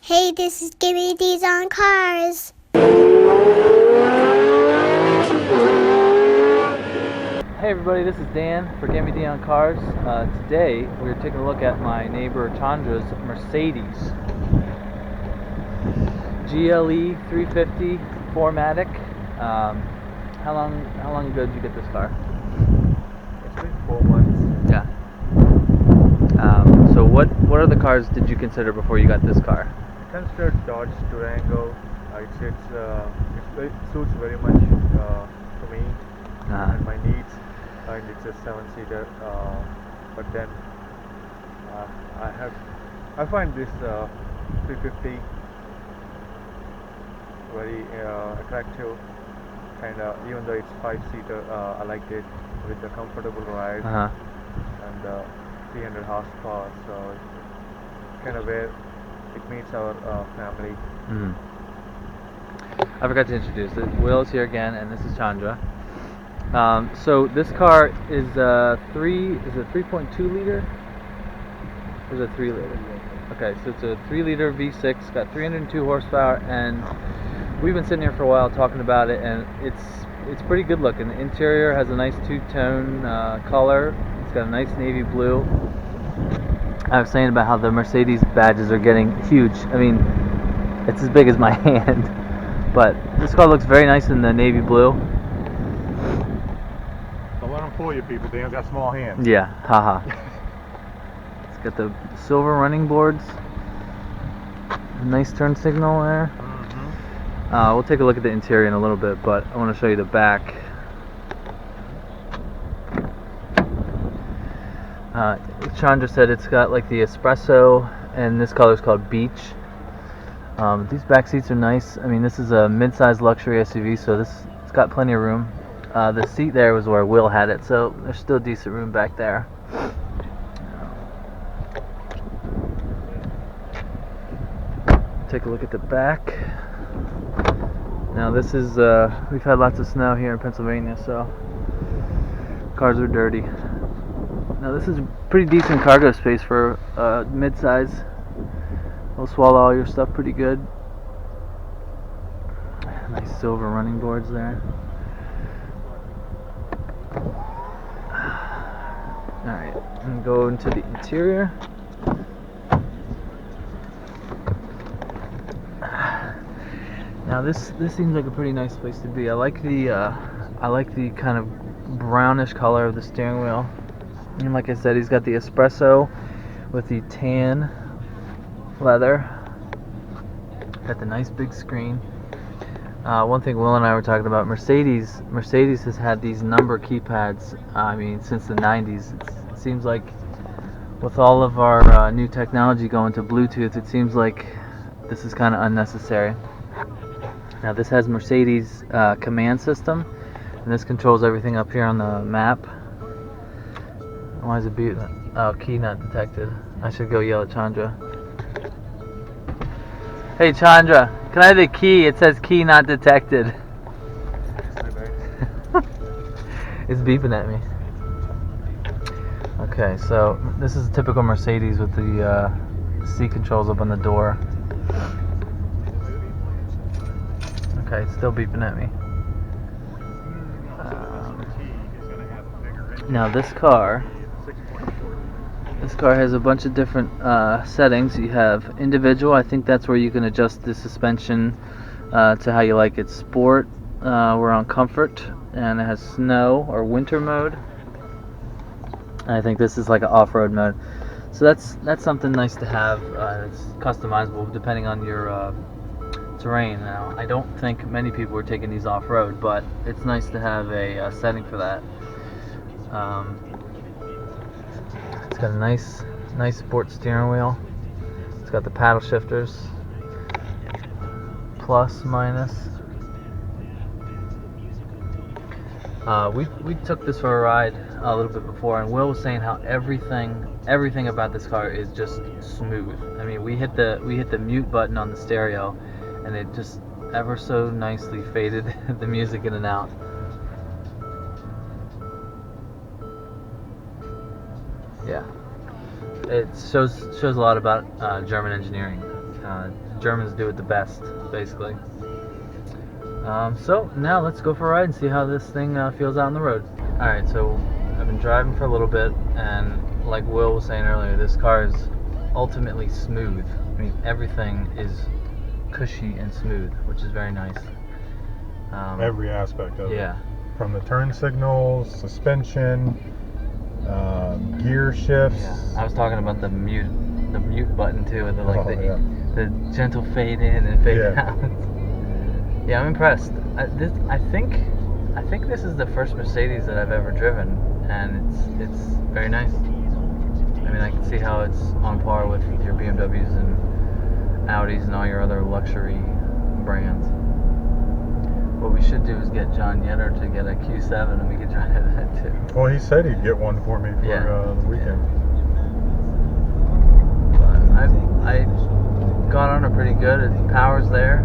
Hey, this is GemmyD's on Cars. Hey everybody, this is Dan for GemmyD on Cars. Today we're taking a look at my neighbor Chandra's Mercedes GLE350 4MATIC. How long ago did you get this car? It's been 4 months. Yeah. So what other cars did you consider before you got this car? I considered Dodge Durango. It suits very much to me and my needs, and it's a 7-seater. But then I find this 350 very attractive, and even though it's 5-seater, I like it with the comfortable ride and 300 horsepower. So kind of where it meets our family. I forgot to introduce it. Will is here again, and this is Chandra. So this car is a 3.2 liter? Or is it 3 liter? Okay, so it's a 3 liter V6, got 302 horsepower, and we've been sitting here for a while talking about it, and it's pretty good looking. The interior has a nice two-tone color. It's got a nice navy blue. I was saying about how the Mercedes badges are getting huge. I mean, it's as big as my hand. But this car looks very nice in the navy blue. Don't let them fool you, people. Dan's got small hands. Yeah, haha. It's got the silver running boards. A nice turn signal there. We'll take a look at the interior in a little bit, but I want to show you the back. Chandra said it's got like the espresso, and this color is called beach. These back seats are nice. I mean, this is a mid-sized luxury SUV, so it's got plenty of room. The seat there was where Will had it, so there's still decent room back there. Take a look at the back. Now this is, we've had lots of snow here in Pennsylvania, so cars are dirty. Now this is pretty decent cargo space for mid-size. It'll swallow all your stuff pretty good. Nice silver running boards there. Alright, and go into the interior. Now this seems like a pretty nice place to be. I like the kind of brownish color of the steering wheel. And like I said, he's got the espresso with the tan leather. Got the nice big screen. One thing Will and I were talking about, Mercedes has had these number keypads, I mean, since the 90s. It seems like with all of our new technology going to Bluetooth, it seems like this is kind of unnecessary. Now this has Mercedes command system, and this controls everything up here on the map. Why is it beep? Oh, key not detected. I should go yell at Chandra. Hey Chandra, can I have the key? It says key not detected. It's beeping at me. Okay, so this is a typical Mercedes with the seat controls up on the door. Okay, it's still beeping at me. Now this car has a bunch of different settings. You have individual. I think that's where you can adjust the suspension to how you like it. Sport, we're on comfort, and it has snow or winter mode. And I think this is like an off-road mode. So that's something nice to have. It's customizable depending on your terrain. Now, I don't think many people are taking these off-road, but it's nice to have a setting for that. It's got a nice sports steering wheel. It's got the paddle shifters, plus, minus. We took this for a ride a little bit before, and Will was saying how everything about this car is just smooth. I mean, we hit the mute button on the stereo, and it just ever so nicely faded the music in and out. Yeah, it shows a lot about German engineering. Germans do it the best, basically. So now let's go for a ride and see how this thing feels out on the road. Alright, so I've been driving for a little bit, and like Will was saying earlier, this car is ultimately smooth. I mean, everything is cushy and smooth, which is very nice. Every aspect of yeah. it. From the turn signals, suspension, gear shifts. Yeah. I was talking about the mute button too, with Yeah. the gentle fade in and fade Yeah. out. Yeah, I'm impressed. I think this is the first Mercedes that I've ever driven, and it's very nice. I mean, I can see how it's on par with your BMWs and Audis and all your other luxury brands. What we should do is get John Yetter to get a Q7, and we could drive that too. Well, he said he'd get one for me for the weekend. But I got on it pretty good. It power's there.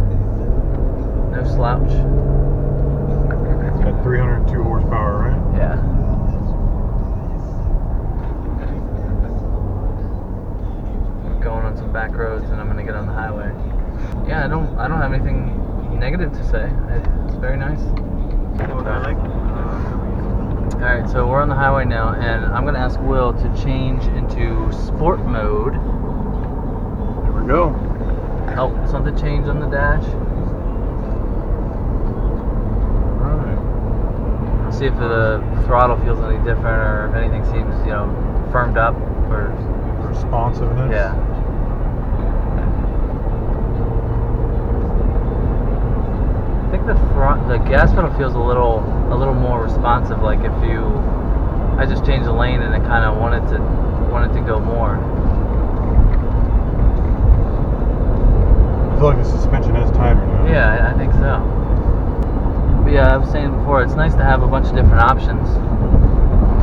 No slouch. It's got 302 horsepower, right? Yeah. We're going on some back roads, and I'm gonna get on the highway. Yeah, I don't have anything negative to say. It's very nice. What I like. Alright, so we're on the highway now, and I'm gonna ask Will to change into sport mode. Here we go. Oh, something changed on the dash. Alright. See if the throttle feels any different, or if anything seems, firmed up, or Responsiveness. yeah. I think the gas pedal feels a little more responsive. Like I just changed the lane and it kind of wanted to go more. I feel like the suspension is tighter now. Yeah, I think so. But yeah, I was saying before, it's nice to have a bunch of different options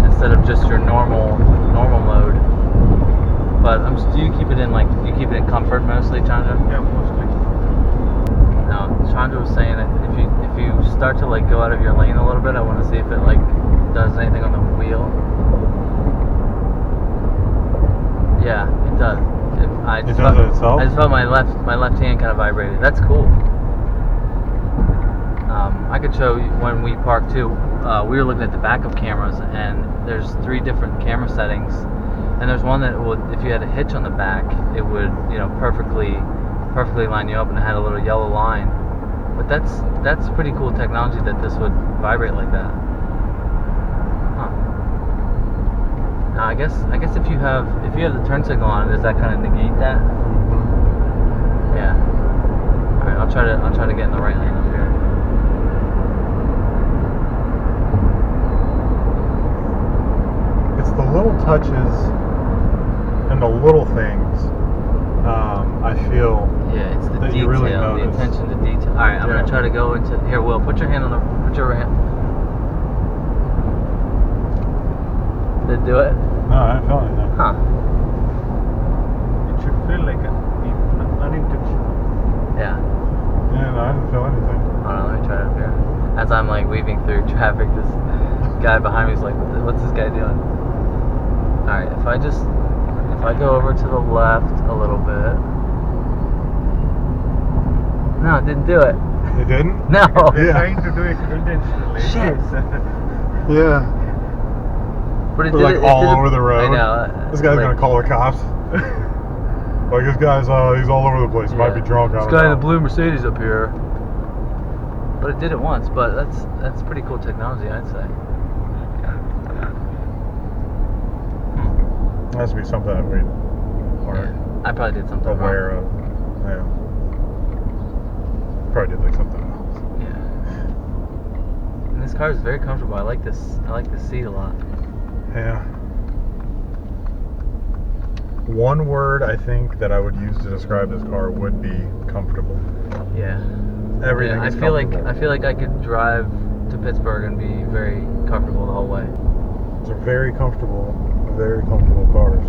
instead of just your normal mode. But do you keep it in comfort mostly, Chandra? Yeah, mostly. Now, Chandra was saying that if you start to go out of your lane a little bit, I want to see if it does anything on the wheel. Yeah, it does. It does it itself? I just felt my left hand kind of vibrated. That's cool. I could show you when we parked too. We were looking at the backup cameras, and there's 3 different camera settings. And there's one that would, if you had a hitch on the back, it would, perfectly line you up, and it had a little yellow line. But that's pretty cool technology that this would vibrate like that. Huh. Now I guess if you have the turn signal on, does that kind of negate that? Yeah. All right, I'll try to get in the right lane up here. It's the little touches and the little things. I feel. Yeah, it's the that detail, you really the notice. attention to detail. All right, I'm gonna try to go into here. Will, put your hand. Did it do it? No, I didn't feel anything. Huh. It should feel like unintentional. Yeah. Yeah, no, I didn't feel anything. Hold on, let me try it up here. As I'm weaving through traffic, this guy behind me is like, "What's this guy doing?" All right, if I go over to the left a little bit. No, it didn't do it. It didn't? No. They're trying to do it intentionally. Shit. Yeah. But it We're did it. all It did over the road. I know. This guy's gonna call the cops. Like, this guy's he's all over the place. Might be drunk. This guy in the blue Mercedes up here. But it did it once. But that's pretty cool technology, I'd say. It has to be something that we are I probably did something aware wrong. of. Yeah. Probably did something else. Yeah. And this car is very comfortable. I like this seat a lot. Yeah. One word I think that I would use to describe this car would be comfortable. Yeah. Everything is comfortable. I feel like I could drive to Pittsburgh and be very comfortable the whole way. They're very comfortable cars.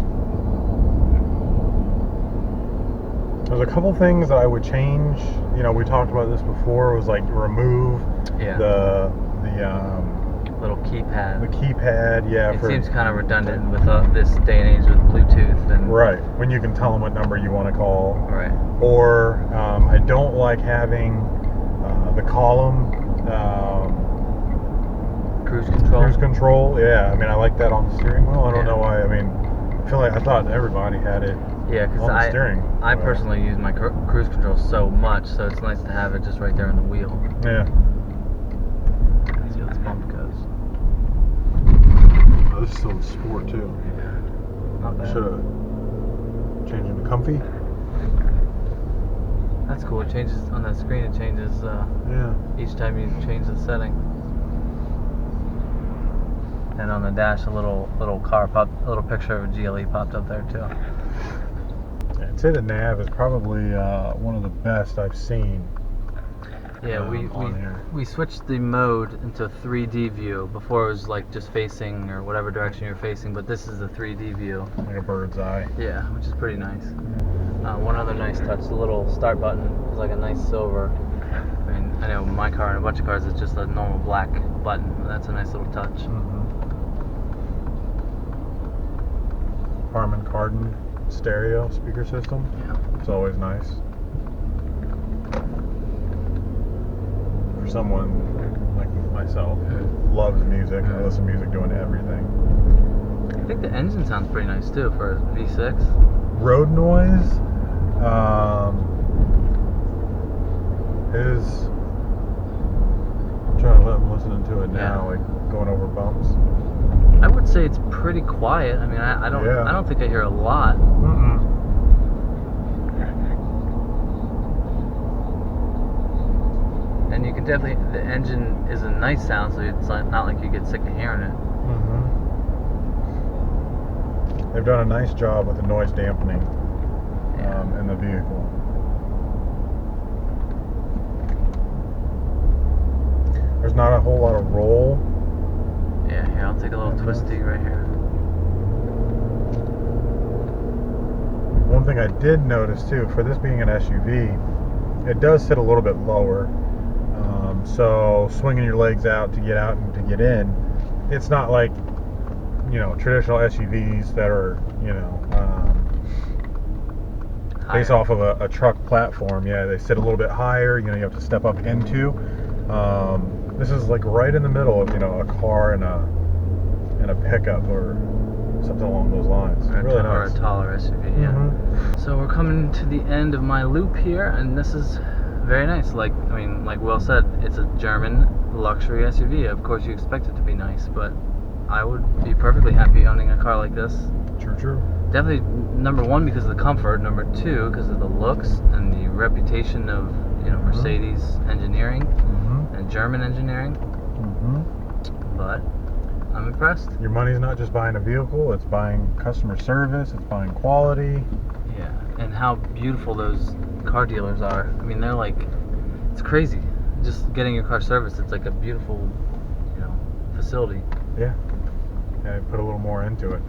There's a couple things that I would change. We talked about this before. It was remove Yeah. the little keypad. The keypad, yeah. It seems kind of redundant with this day and age with Bluetooth and. Right, when you can tell them what number you want to call. Right. Or I don't like having the column Cruise control. Cruise control, yeah. I mean, I like that on the steering wheel. I don't Yeah. know why. I mean, I thought everybody had it. Yeah, because on the steering. I personally use my cruise control so much, so it's nice to have it just right there on the wheel. Yeah. Let's see how this bump goes. Oh, this is still sport too. Not bad. Should have changed into comfy. That's cool. It changes on that screen. It changes Yeah. each time you change the setting. And on the dash, a little picture of a GLE popped up there too. I'd say the nav is probably one of the best I've seen. Yeah, we switched the mode into 3D view. Before it was like just facing or whatever direction you're facing, but this is the 3D view. Like a bird's eye. Yeah, which is pretty nice. One other nice touch, the little start button is like a nice silver. I mean, I know my car and a bunch of cars it's just a normal black button. That's a nice little touch. Harman Kardon stereo speaker system. Yeah. It's always nice. For someone like myself who loves music, I listen to music doing everything. I think the engine sounds pretty nice too for a V6. Road noise is. I'm trying to listen to it now, like going over bumps. I would say it's pretty quiet. I mean, I don't think I hear a lot. And you can definitely, the engine is a nice sound, so it's not like you get sick of hearing it. They've done a nice job with the noise dampening in the vehicle. There's not a whole lot of roll. Yeah, here, I'll take a little twisty right here. One thing I did notice too, for this being an SUV, it does sit a little bit lower. So swinging your legs out to get out and to get in, it's not like, traditional SUVs that are, based off of a truck platform. Yeah, they sit a little bit higher. You have to step up into. This is like right in the middle of a car and a pickup or something along those lines. Really nice. Or a taller SUV. Yeah. So we're coming to the end of my loop here, and this is very nice. Like Will said, it's a German luxury SUV. Of course, you expect it to be nice, but I would be perfectly happy owning a car like this. True. Definitely, number one, because of the comfort. Number two, because of the looks and the reputation of Mercedes engineering and German engineering. But I'm impressed. Your money's not just buying a vehicle; it's buying customer service. It's buying quality. Yeah, and how beautiful those car dealers are. I mean, they're like, it's crazy. Just getting your car serviced, it's like a beautiful, facility. Yeah. Yeah, I put a little more into it.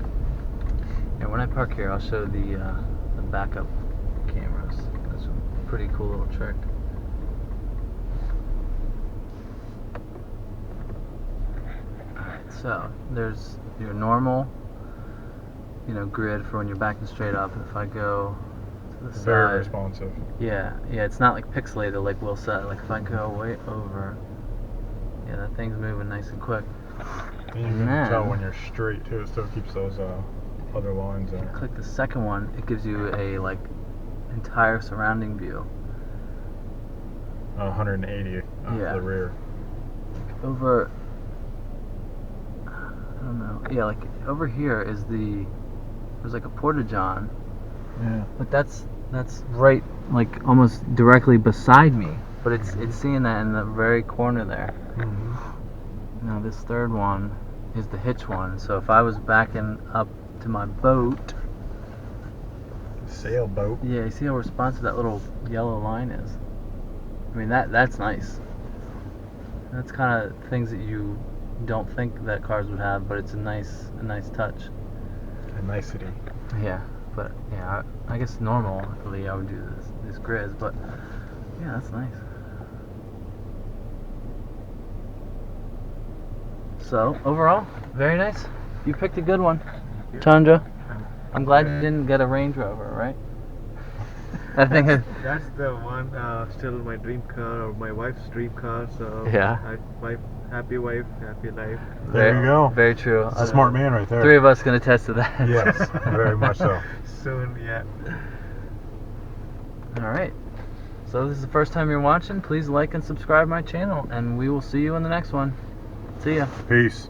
Yeah, when I park here, I'll show the backup cameras. That's a pretty cool little trick. Alright, so there's your normal, grid for when you're backing straight up. If I go to the side, Very responsive. Yeah, it's not like pixelated like Will said. Like if I go way over, yeah, that thing's moving nice and quick. And you can tell when you're straight too. It still keeps those other lines there. Click the second one. It gives you a entire surrounding view. 180 off the rear. Over. I don't know. Yeah, like over here is there's like a porta-john. Yeah. But that's right, like almost directly beside me. But it's seeing that in the very corner there. Now this third one is the hitch one. So if I was backing up to my boat, sailboat. Yeah, you see how responsive that little yellow line is. I mean that's nice. That's kind of things that you don't think that cars would have, but it's a nice touch. A nicety. Yeah, but yeah, I guess normally I would do this grizz, but yeah, that's nice. So overall, very nice. You picked a good one, Chandra. I'm glad you didn't get a Range Rover, right? I think that's the one. Still my dream car, or my wife's dream car. So yeah. Happy wife, happy life. There you go. Very true. It's a smart man right there. 3 of us can attest to that. Yes, very much so. Soon, yeah. Alright. So this is the first time you're watching, please like and subscribe my channel, and we will see you in the next one. See ya. Peace.